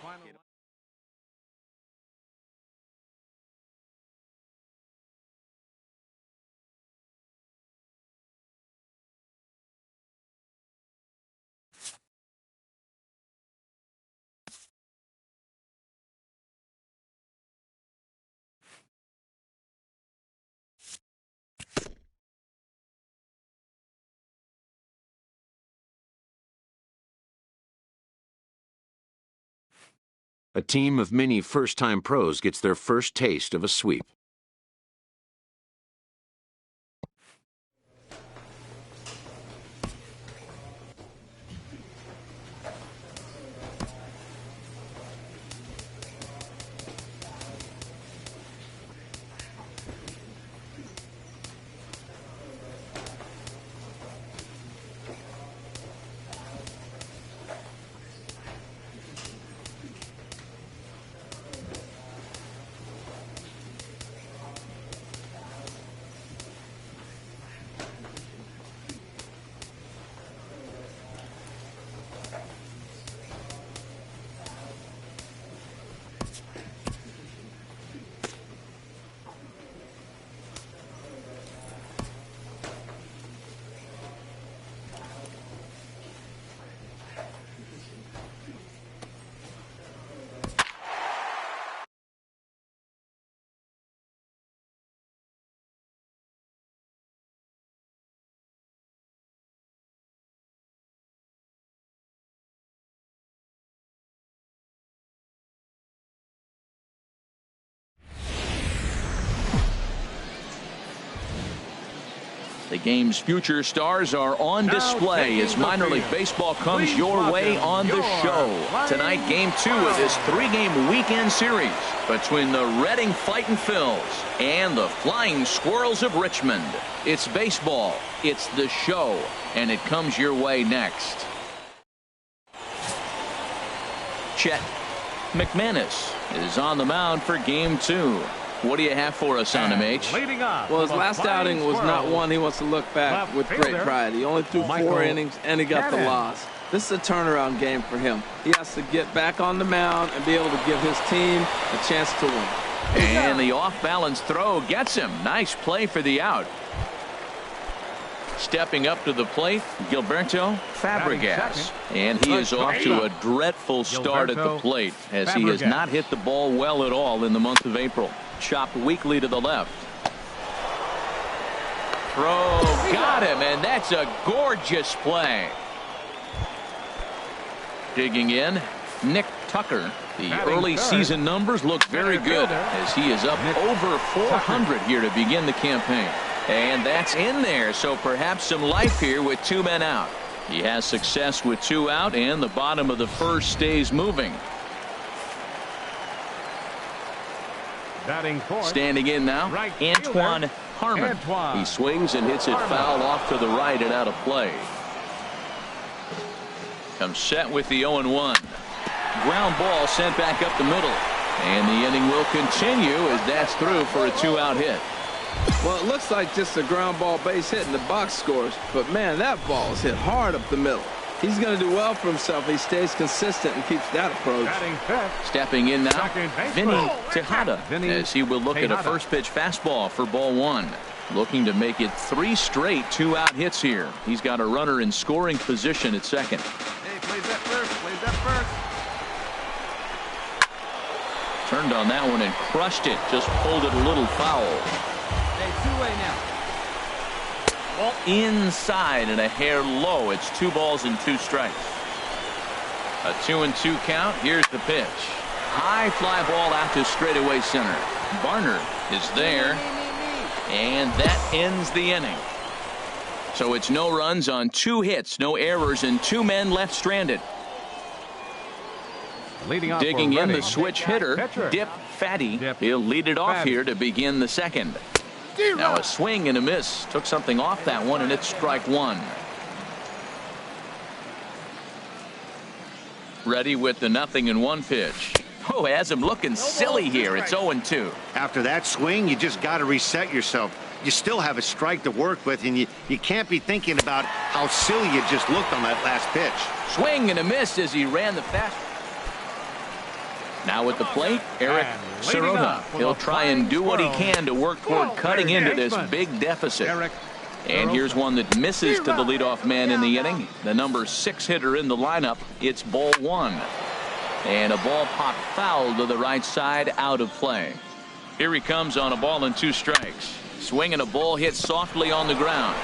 A team of many first-time pros gets their first taste of a sweep. The game's future stars are on display as minor league baseball comes your way on the show. Tonight, game 2 of this 3-game weekend series between the Reading Fightin' Phils and the Flying Squirrels of Richmond. It's baseball, it's the show, and it comes your way next. Chet McManus is on the mound for game 2. What do you have for us on him, H? Well, his last outing was not one he wants to look back with great pride. He only threw 4 innings, and he got the loss. This is a turnaround game for him. He has to get back on the mound and be able to give his team a chance to win. And the off-balance throw gets him. Nice play for the out. Stepping up to the plate, Gilberto Fabregas. And he is off to a dreadful start at the plate as he has not hit the ball well at all in the month of April. Chopped weakly to the left. Throw, got him, and that's a gorgeous play. Digging in, Nick Tucker. The early season numbers look very good as he is up over 400 here to begin the campaign. And that's in there, so perhaps some life here with 2 men out. He has success with 2 out, and the bottom of the first stays moving. Standing in now, Antoine Harmon. He swings and hits it foul off to the right and out of play. Comes set with the 0-1. Ground ball sent back up the middle. And the inning will continue as that's through for a 2-out hit. Well, it looks like just a ground ball base hit in the box scores, but man, that ball is hit hard up the middle. He's going to do well for himself. He stays consistent and keeps that approach. Stepping in now, Vinny Tejada, as he will look at a first pitch fastball for ball 1. Looking to make it 3 straight 2-out hits here. He's got a runner in scoring position at second. Hey, plays that first. Plays that first. Turned on that one and crushed it. Just pulled it a little foul. Hey, 2-way now. Ball inside and a hair low. It's 2 balls and 2 strikes. A 2-2 count. Here's the pitch. High fly ball out to straightaway center. Barner is there. And that ends the inning. So it's no runs on 2 hits, no errors, and 2 men left stranded. Digging in the switch hitter, Dip Fatty. He'll lead it off here to begin the second. Now a swing and a miss. Took something off that one, and it's strike 1. Ready with the 0-1 pitch. Oh, has him looking silly here. It's 0-2. After that swing, you just got to reset yourself. You still have a strike to work with, and you can't be thinking about how silly you just looked on that last pitch. Swing and a miss as he ran the fast. Now at the plate, Eric Sirota. He'll try and do what he can to work toward cutting into this big deficit. And here's one that misses to the leadoff man in the inning. The number 6 hitter in the lineup. It's ball 1. And a ball popped foul to the right side, out of play. Here he comes on a ball and 2 strikes. Swinging a ball hit softly on the ground.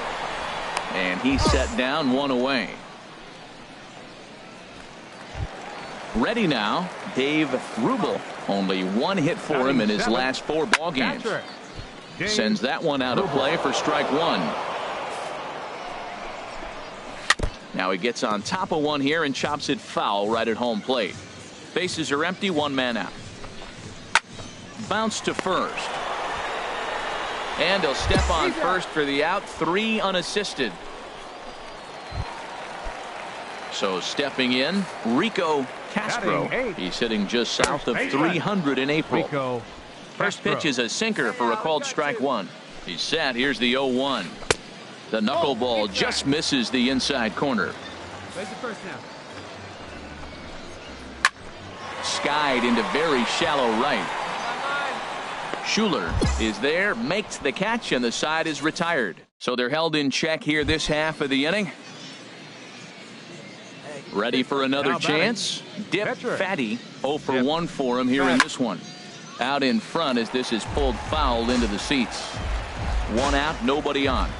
And he's set down, 1 away. Ready now, Dave Rubel. Only 1 hit for him in his last 4 ball games. Sends that one out of play for strike 1. Now he gets on top of one here and chops it foul right at home plate. Bases are empty, 1 man out. Bounce to first. And he'll step on first for the out, 3 unassisted. So stepping in, Rico Castro. He's hitting just south of 300 in April. First pitch is a sinker for a called strike 1. He's set. Here's the 0-1. The knuckleball just misses the inside corner. Where's the first now? Skied into very shallow right. Schuler is there, makes the catch, and the side is retired. So they're held in check here this half of the inning. Ready for another chance? Dip Fatty, 0 for 1 for him here in this one. Out in front as this is pulled foul into the seats. 1 out, nobody on.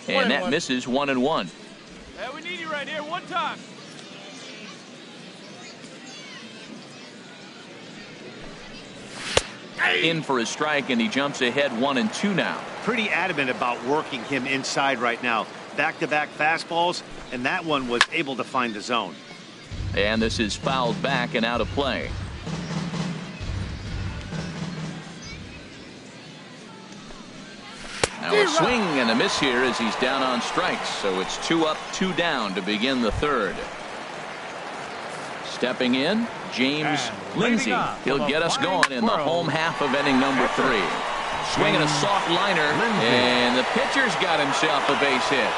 And that misses 1-1. Hey, we need you right here, 1 time. In for a strike, and he jumps ahead 1-2 now. Pretty adamant about working him inside right now. Back-to-back fastballs, and that one was able to find the zone. And this is fouled back and out of play. Now a swing and a miss here as he's down on strikes. So it's 2 up, 2 down to begin the 3rd. Stepping in, James Lindsay. He'll get us going in the home half of inning number 3. Swinging a soft liner, and the pitcher's got himself a base hit.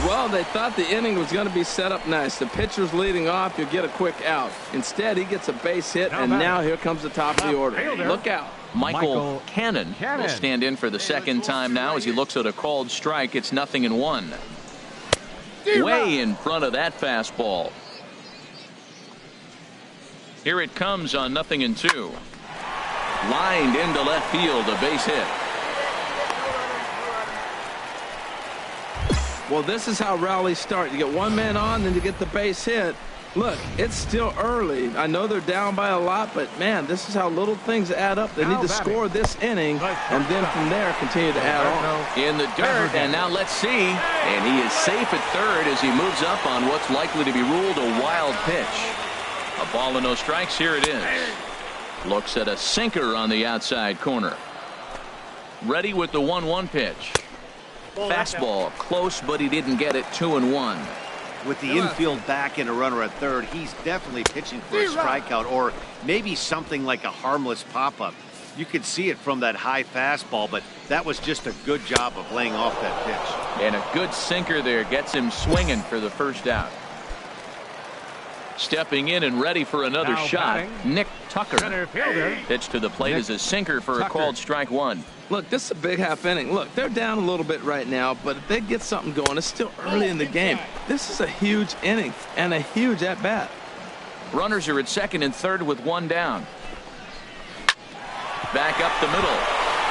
Well, they thought the inning was going to be set up nice. The pitcher's leading off, you'll get a quick out. Instead, he gets a base hit, and now here comes the top of the order. Look out. Michael Cannon will stand in for the 2nd time now as he looks at a called strike. It's 0-1. Way in front of that fastball. Here it comes on 0-2. Lined into left field, a base hit. Well, this is how rallies start. You get one man on, then you get the base hit. Look, it's still early. I know they're down by a lot, but, man, this is how little things add up. They need to score this inning, and then from there continue to add on. In the dirt, and now let's see. And he is safe at third as he moves up on what's likely to be ruled a wild pitch. A ball and no strikes. Here it is. Looks at a sinker on the outside corner. Ready with the 1-1 pitch. Fastball close, but he didn't get it. 2-1. With the infield back and a runner at third, he's definitely pitching for a strikeout or maybe something like a harmless pop-up. You could see it from that high fastball, but that was just a good job of laying off that pitch. And a good sinker there gets him swinging for the first out. Stepping in and ready for another shot, Nick Tucker. Pitch to the plate is a sinker for a called strike one. Look, this is a big half inning. Look, they're down a little bit right now, but if they get something going, it's still early in the game. This is a huge inning and a huge at-bat. Runners are at second and third with one down. Back up the middle.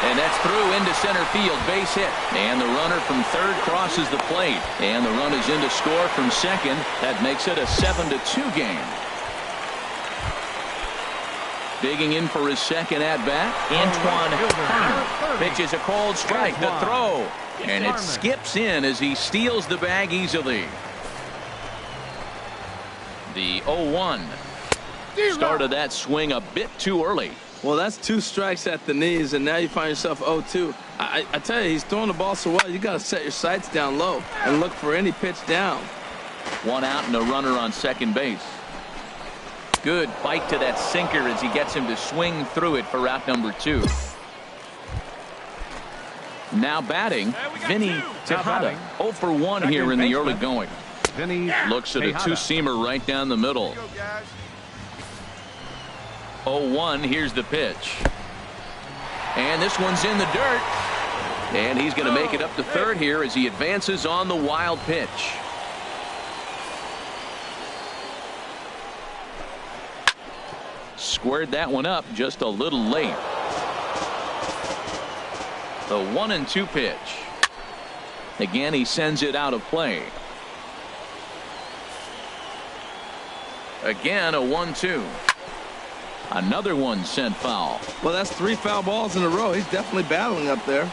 And that's through into center field, base hit. And the runner from third crosses the plate. And the run is in to score from second. That makes it a 7-2 game. Digging in for his second at-bat, Antoine Harmon. Pitches a called strike, the throw. And it skips in as he steals the bag easily. The 0-1. Started that swing a bit too early. Well, that's 2 strikes at the knees, and now you find yourself 0-2. I tell you, he's throwing the ball so well, you got to set your sights down low and look for any pitch down. 1 out and a runner on second base. Good bite to that sinker as he gets him to swing through it for out number 2. Now batting, Vinny Tejada. 0 for 1 here in the early going. Looks at a 2-seamer right down the middle. 0-1, here's the pitch. And this one's in the dirt. And he's going to make it up to third here as he advances on the wild pitch. Squared that one up just a little late. The 1-2 pitch. Again, he sends it out of play. Again, a 1-2. Another one sent foul. Well, that's 3 foul balls in a row. He's definitely battling up there.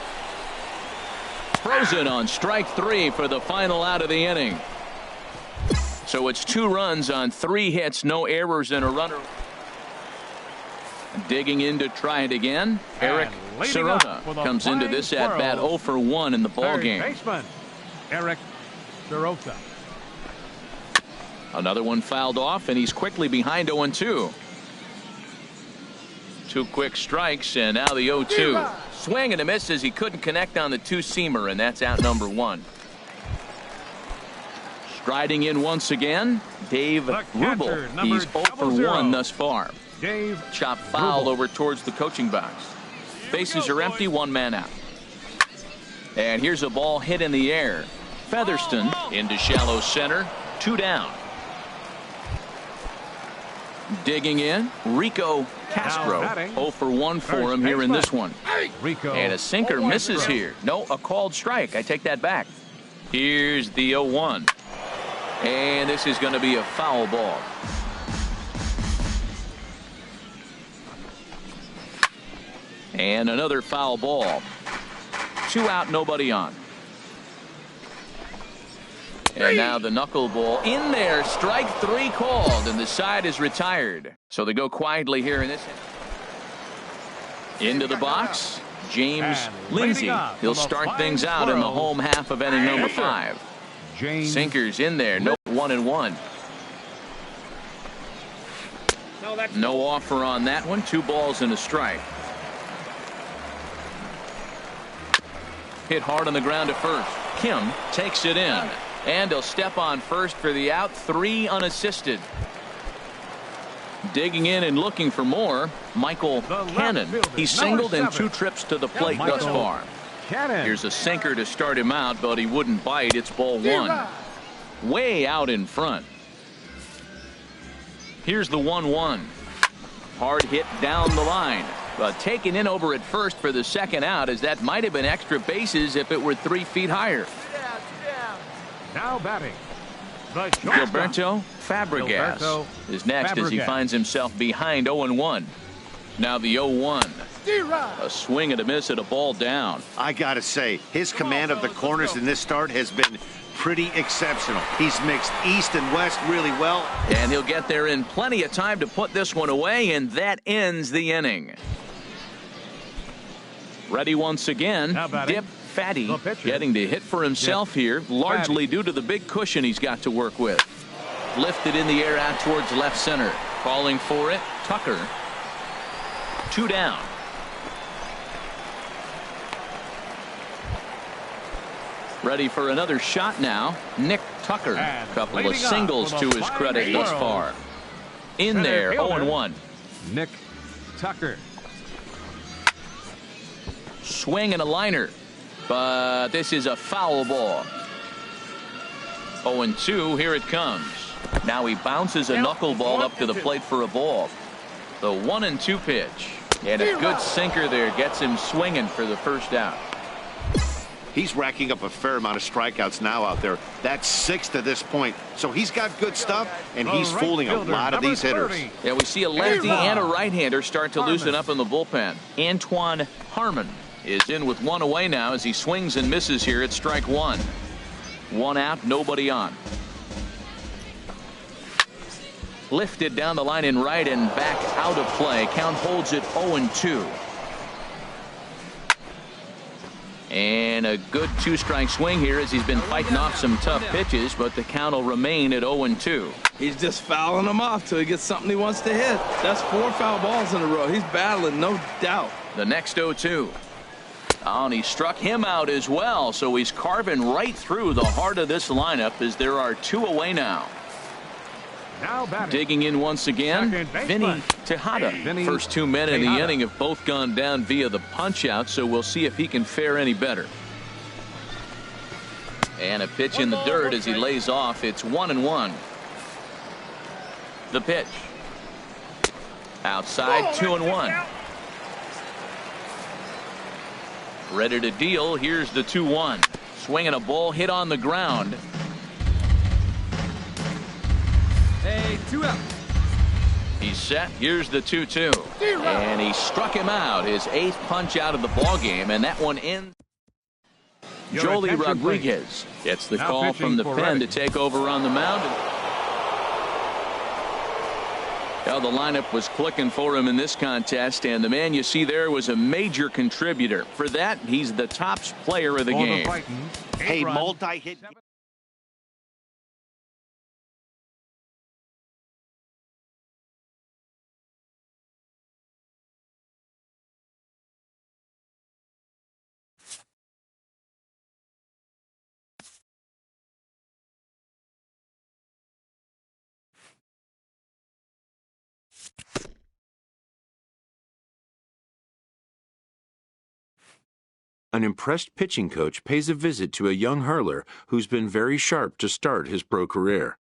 Frozen on strike 3 for the final out of the inning. So it's 2 runs on 3 hits, no errors and a runner. Digging in to try it again. Eric Sirota comes into this at bat 0 for 1 in the ball game. Baseman, Eric Sirota. Another one fouled off, and he's quickly behind 0-2. 2 quick strikes, and now the 0-2. Swing and a miss as he couldn't connect on the 2-seamer, and that's out number 1. Striding in once again, Dave Rubel. He's 0 for 1 thus far. Chop foul over towards the coaching box. Bases are empty, 1 man out. And here's a ball hit in the air. Featherston into shallow center, 2 down. Digging in, Rico Castro. 0 for 1 for him here in this one. And a sinker misses here. No, a called strike. I take that back. Here's the 0-1. And this is going to be a foul ball. And another foul ball. 2 out, nobody on. And now the knuckleball in there. Strike 3 called, and the side is retired. So they go quietly here in this. Into the box, James Lindsay. He'll start things out in the home half of inning number 5. Sinkers in there, no 1-1. No offer on that one. 2 balls and a strike. Hit hard on the ground at first. Kim takes it in. And he'll step on first for the out. 3 unassisted. Digging in and looking for more, Michael Cannon. He's singled in 2 trips to the plate thus far. Here's a sinker to start him out, but he wouldn't bite. It's ball 1. Way out in front. Here's the 1-1. Hard hit down the line. But taken in over at first for the second out, as that might have been extra bases if it were 3 feet higher. Now batting, the Gilberto Fabregas is next as he finds himself behind 0-1. Now the 0-1. A swing and a miss at a ball down. I got to say, his command of the corners in this start has been pretty exceptional. He's mixed east and west really well. And he'll get there in plenty of time to put this one away, and that ends the inning. Ready once again. Dip Fatty getting to hit for himself here, largely due to the big cushion he's got to work with. Lifted in the air out towards left center. Calling for it, Tucker. 2 down. Ready for another shot now. Nick Tucker. A couple of singles to his credit thus far. In there, 0-1. Nick Tucker. Swing and a liner. But this is a foul ball. 0-2, here it comes. Now he bounces a knuckleball up to the plate for a ball. The 1-2 pitch. And a good sinker there gets him swinging for the first out. He's racking up a fair amount of strikeouts now out there. That's 6 to this point. So he's got good stuff, and he's fooling a lot of these hitters. Yeah, we see a lefty and a right-hander start to loosen up in the bullpen. Antoine Harmon is in with 1 away now as he swings and misses here at strike 1. 1 out, nobody on. Lifted down the line in right and back out of play. Count holds it 0-2. And a good 2-strike swing here as he's been fighting off some tough pitches, but the count will remain at 0-2. He's just fouling them off till he gets something he wants to hit. That's 4 foul balls in a row. He's battling, no doubt. The next 0-2. Oh, and he struck him out as well, so he's carving right through the heart of this lineup as there are 2 away now. Digging in once again, Vinny Tejada. First 2 men in the inning have both gone down via the punch-out, so we'll see if he can fare any better. And a pitch in the dirt as he lays off. It's 1-1. The pitch. Outside, 2-1. Ready to deal. Here's the 2-1. Swinging a ball hit on the ground. Hey, 2 out. He's set. Here's the 2-2. And he struck him out. His 8th punch out of the ball game, and that one ends. Joely Rodriguez gets the call from the pen to take over on the mound. Well, the lineup was clicking for him in this contest, and the man you see there was a major contributor. For that, he's the top player of the game. Hey, multi-hit. An impressed pitching coach pays a visit to a young hurler who's been very sharp to start his pro career.